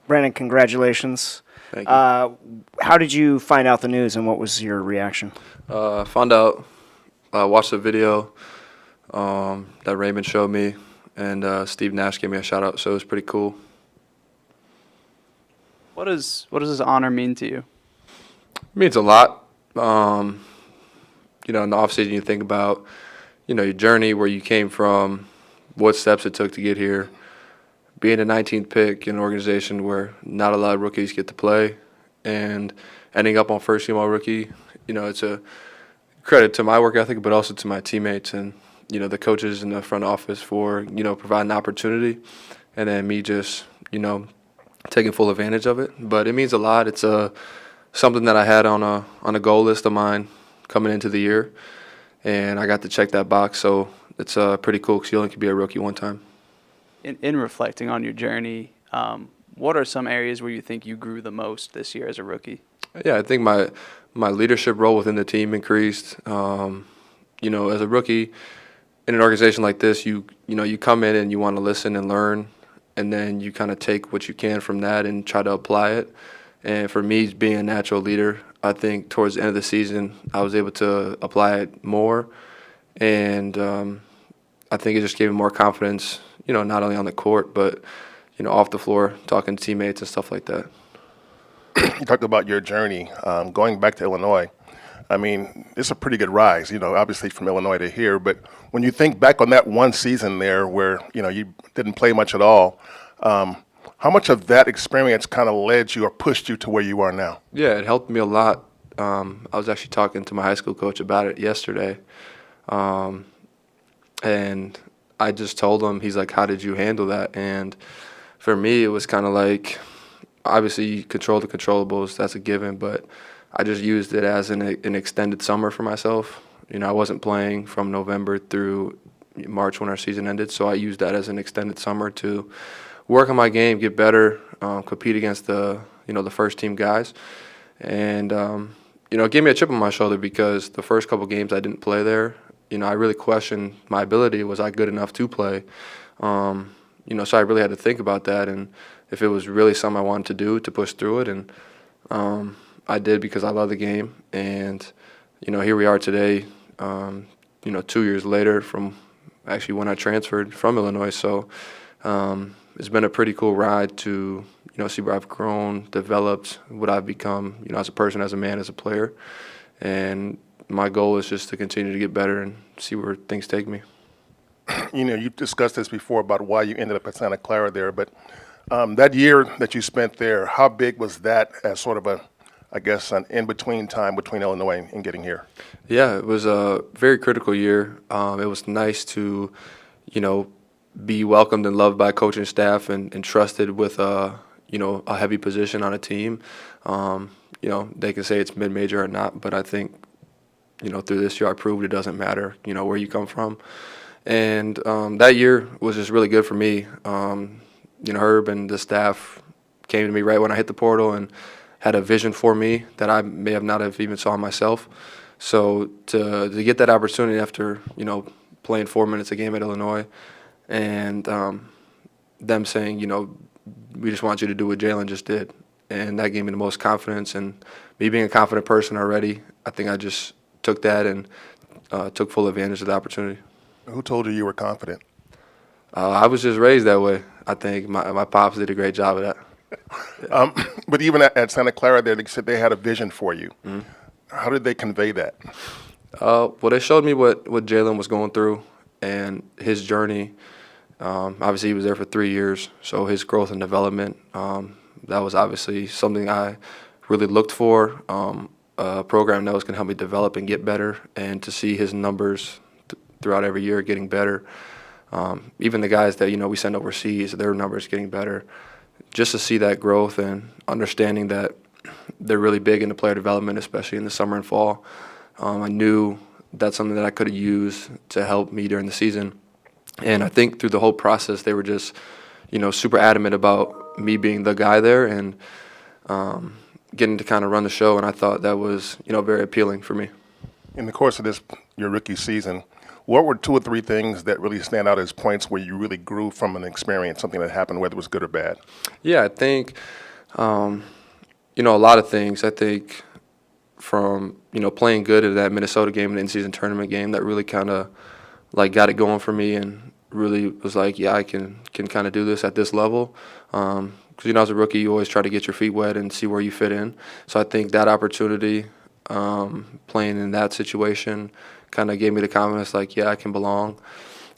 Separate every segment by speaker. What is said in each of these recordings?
Speaker 1: Brandon, congratulations.
Speaker 2: Thank you.
Speaker 1: How did you find out the news, and what was your reaction?
Speaker 2: Found out, watched the video that Raymond showed me, and Steve Nash gave me a shout out, so it was pretty cool.
Speaker 3: What does this honor mean to you?
Speaker 2: It means a lot. In the offseason, you think about, your journey, where you came from, what steps it took to get here. Being a 19th pick in an organization where not a lot of rookies get to play, and ending up on first team all rookie, it's a credit to my work ethic, but also to my teammates and, the coaches in the front office for, providing the opportunity, and then me just, taking full advantage of it. But it means a lot. It's something that I had on a goal list of mine coming into the year, and I got to check that box. So it's pretty cool because you only can be a rookie one time.
Speaker 3: In reflecting on your journey, what are some areas where you think you grew the most this year as a rookie?
Speaker 2: Yeah, I think my leadership role within the team increased. As a rookie in an organization like this, you come in and you want to listen and learn, and then you kind of take what you can from that and try to apply it. And for me, being a natural leader, I think towards the end of the season, I was able to apply it more, and I think it just gave me more confidence. Not only on the court, but off the floor, talking to teammates and stuff like that.
Speaker 4: You talked about your journey going back to Illinois. I mean, it's a pretty good rise, obviously from Illinois to here. But when you think back on that one season there where, you didn't play much at all, how much of that experience kind of led you or pushed you to where you are now?
Speaker 2: Yeah, it helped me a lot. I was actually talking to my high school coach about it yesterday. And I just told him, he's like, how did you handle that? And for me, it was kind of like, obviously you control the controllables, that's a given, but I just used it as an extended summer for myself. I wasn't playing from November through March when our season ended, so I used that as an extended summer to work on my game, get better, compete against the first team guys. And, it gave me a chip on my shoulder because the first couple games I didn't play there. I really questioned my ability. Was I good enough to play? So I really had to think about that, and if it was really something I wanted to do to push through it. And I did because I love the game. And, here we are today, 2 years later from actually when I transferred from Illinois. So it's been a pretty cool ride to, see where I've grown, developed, what I've become, as a person, as a man, as a player. And my goal is just to continue to get better and see where things take me.
Speaker 4: You discussed this before about why you ended up at Santa Clara there, but that year that you spent there, how big was that as sort of an in-between time between Illinois and getting here?
Speaker 2: Yeah, it was a very critical year. It was nice to, be welcomed and loved by coaching staff and trusted with, a heavy position on a team. They can say it's mid-major or not, but I think, through this year I proved it doesn't matter, where you come from. And that year was just really good for me. Herb and the staff came to me right when I hit the portal and had a vision for me that I may have not have even saw myself. So to get that opportunity after, playing 4 minutes a game at Illinois and them saying, we just want you to do what Jalen just did. And that gave me the most confidence. And me being a confident person already, I think I just took that and took full advantage of the opportunity.
Speaker 4: Who told you were confident?
Speaker 2: I was just raised that way. I think my pops did a great job of that. Yeah.
Speaker 4: But even at Santa Clara there, they said they had a vision for you.
Speaker 2: Mm-hmm.
Speaker 4: How did they convey that?
Speaker 2: Well, they showed me what Jalen was going through and his journey. Obviously, he was there for 3 years, so his growth and development, that was obviously something I really looked for, a program that was going to help me develop and get better, and to see his numbers throughout every year getting better. Even the guys that, we send overseas, their numbers getting better. Just to see that growth and understanding that they're really big into player development, especially in the summer and fall. I knew that's something that I could use to help me during the season. And I think through the whole process, they were just, super adamant about me being the guy there and getting to kind of run the show. And I thought that was, very appealing for me.
Speaker 4: In the course of your rookie season, What were 2 or 3 things that really stand out as points where you really grew from an experience, something that happened, whether it was good or bad?
Speaker 2: Yeah, I think, a lot of things. I think from, playing good at that Minnesota game and in-season tournament game, that really kind of, got it going for me and really was like, yeah, I can kind of do this at this level. Because, as a rookie, you always try to get your feet wet and see where you fit in. So I think that opportunity, playing in that situation, kind of gave me the confidence, yeah, I can belong.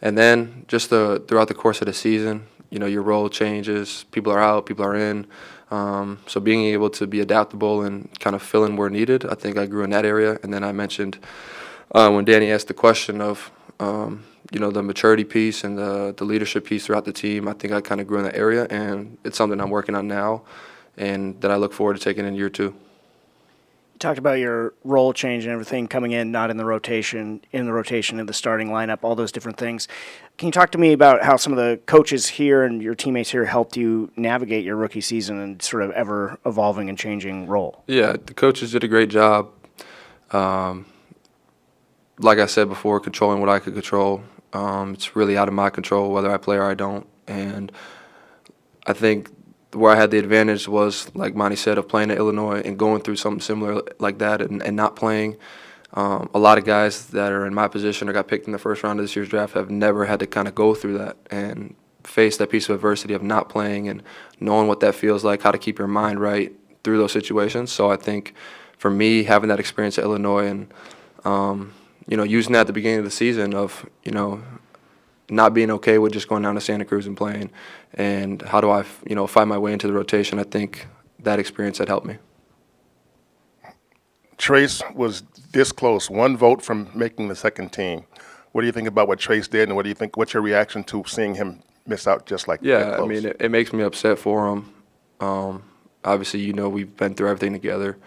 Speaker 2: And then just throughout the course of the season, your role changes. People are out, people are in. So being able to be adaptable and kind of fill in where needed, I think I grew in that area. And then I mentioned when Danny asked the question of, the maturity piece and the leadership piece throughout the team, I think I kind of grew in that area. And it's something I'm working on now and that I look forward to taking in year 2.
Speaker 1: You talked about your role change and everything coming in, not in the rotation, in the starting lineup, all those different things. Can you talk to me about how some of the coaches here and your teammates here helped you navigate your rookie season and sort of ever evolving and changing role?
Speaker 2: Yeah, the coaches did a great job. Like I said before, controlling what I could control. It's really out of my control whether I play or I don't. And I think where I had the advantage was, like Monty said, of playing at Illinois and going through something similar like that and not playing. A lot of guys that are in my position or got picked in the first round of this year's draft have never had to kind of go through that and face that piece of adversity of not playing and knowing what that feels like, how to keep your mind right through those situations. So I think for me, having that experience at Illinois and, using that at the beginning of the season of, not being okay with just going down to Santa Cruz and playing and how do I, find my way into the rotation, I think that experience had helped me.
Speaker 4: Trayce was this close, 1 vote from making the second team. What do you think about what Trayce did, and what's your reaction to seeing him miss out just like that
Speaker 2: Yeah,
Speaker 4: close?
Speaker 2: I mean, it makes me upset for him. Obviously, we've been through everything together.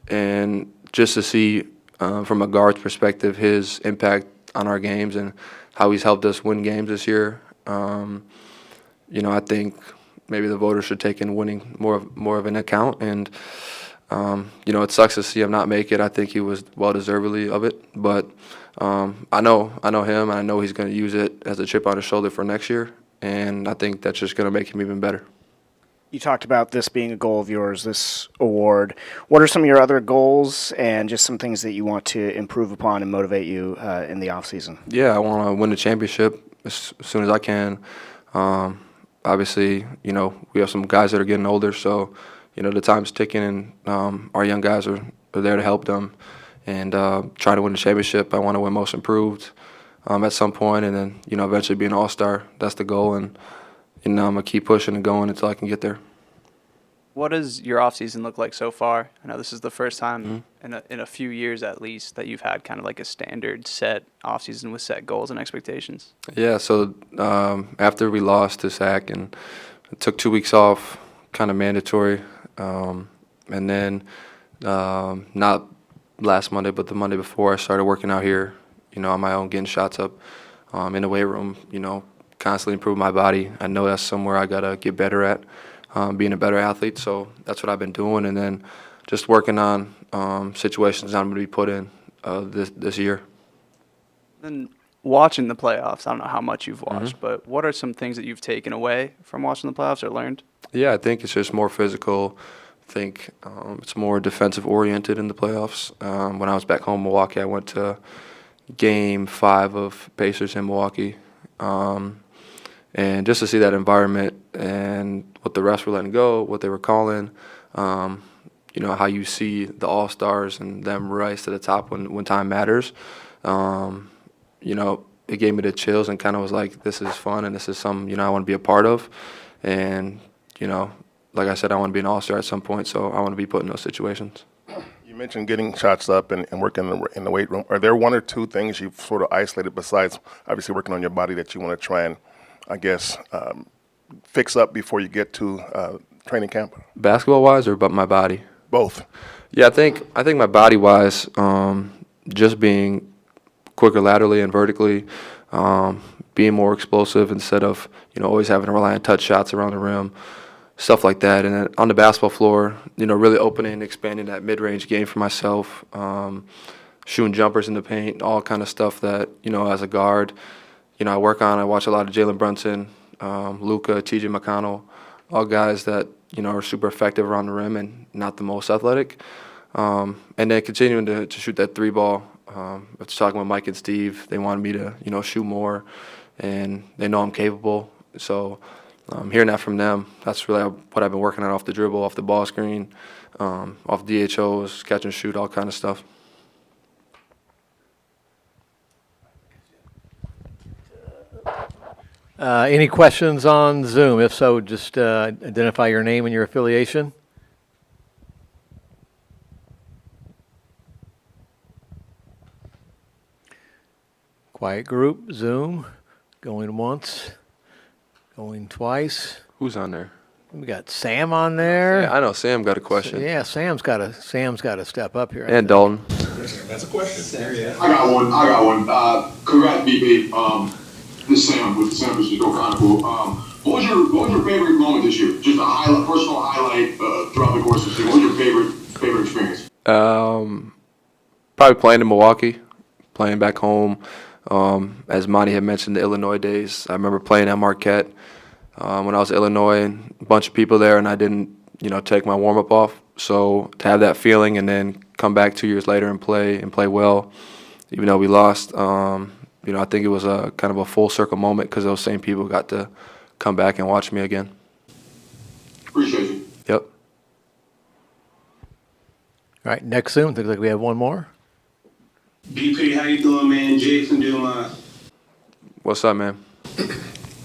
Speaker 2: And just to see, from a guard's perspective, his impact on our games and how he's helped us win games this year, I think maybe the voters should take in winning more of an account. And, it sucks to see him not make it. I think he was well-deservedly of it. But I know him, and I know he's going to use it as a chip on his shoulder for next year. And I think that's just going to make him even better.
Speaker 1: You talked about this being a goal of yours, this award. What are some of your other goals and just some things that you want to improve upon and motivate you in the offseason?
Speaker 2: Yeah, I want to win the championship as soon as I can. Obviously, we have some guys that are getting older, so, the time's ticking, and our young guys are there to help them. And trying to win the championship, I want to win most improved at some point, and then, eventually be an all-star. That's the goal, and I'm going to keep pushing and going until I can get there.
Speaker 3: What does your offseason look like so far? I know this is the first time in a few years at least that you've had kind of like a standard set offseason with set goals and expectations.
Speaker 2: Yeah, so after we lost to SAC and took 2 weeks off, kind of mandatory, and then not last Monday but the Monday before, I started working out here, on my own, getting shots up in the weight room, constantly improve my body. I know that's somewhere I got to get better at, being a better athlete. So that's what I've been doing. And then just working on situations I'm going to be put in this year.
Speaker 3: Then watching the playoffs, I don't know how much you've watched, but what are some things that you've taken away from watching the playoffs or learned?
Speaker 2: Yeah, I think it's just more physical. I think it's more defensive oriented in the playoffs. When I was back home in Milwaukee, I went to Game 5 of Pacers in Milwaukee. And just to see that environment and what the refs were letting go, what they were calling, how you see the All-Stars and them rise to the top when time matters, it gave me the chills and kind of was like, this is fun and this is something, I want to be a part of. And, like I said, I want to be an All-Star at some point, so I want to be put in those situations.
Speaker 4: You mentioned getting shots up and working in the weight room. Are there 1 or 2 things you've sort of isolated besides obviously working on your body that you want to try and, I guess, fix up before you get to training camp?
Speaker 2: Basketball-wise or about my body?
Speaker 4: Both.
Speaker 2: Yeah, I think my body-wise, just being quicker laterally and vertically, being more explosive instead of, always having to rely on touch shots around the rim, stuff like that. And then on the basketball floor, really opening and expanding that mid-range game for myself, shooting jumpers in the paint, all kind of stuff that, as a guard, I work on. I watch a lot of Jalen Brunson, Luka, TJ McConnell, all guys that, are super effective around the rim and not the most athletic. And then continuing to shoot that three ball. After talking with Mike and Steve, they wanted me to, shoot more, and they know I'm capable. So hearing that from them, that's really what I've been working on off the dribble, off the ball screen, off DHOs, catch and shoot, all kind of stuff.
Speaker 5: Any questions on Zoom? If so, just identify your name and your affiliation. Quiet group, Zoom, going once, going twice.
Speaker 2: Who's on there?
Speaker 5: We got Sam on there.
Speaker 2: Yeah, I know Sam got a question.
Speaker 5: Yeah, Sam's got to step up here. I
Speaker 2: And
Speaker 5: think.
Speaker 2: Dalton.
Speaker 6: That's a question.
Speaker 7: I got one. Congrats, BP. This is Sam with the San Francisco Chronicle. What was your favorite moment this year? Just a personal highlight throughout the course of the season. What was your favorite experience?
Speaker 2: Probably playing in Milwaukee, playing back home. As Monty had mentioned, the Illinois days. I remember playing at Marquette when I was at Illinois, and a bunch of people there, and I didn't, take my warm up off. So to have that feeling and then come back 2 years later and play well, even though we lost. I think it was a kind of a full circle moment because those same people got to come back and watch me again.
Speaker 7: Appreciate you.
Speaker 2: Yep.
Speaker 5: All right, next Zoom. Looks like we have one more.
Speaker 8: BP, how you doing, man? Jason Dumas.
Speaker 2: What's up, man?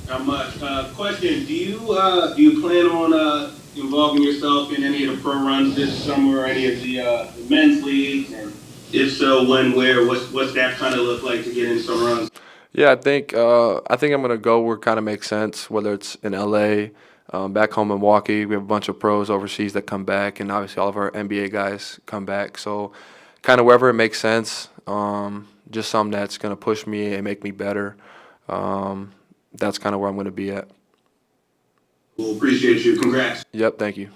Speaker 8: Not much. Question: Do you plan on involving yourself in any of the pro runs this summer, or any of the men's leagues? And if so, when, where? What's that kind of look like to get in some runs?
Speaker 2: Yeah, I think I'm gonna go where it kind of makes sense. Whether it's in LA, back home in Milwaukee, we have a bunch of pros overseas that come back, and obviously all of our NBA guys come back. So, kind of wherever it makes sense. Just something that's gonna push me and make me better. That's kind of where I'm gonna be at.
Speaker 8: Well, appreciate you. Congrats.
Speaker 2: Yep, thank you.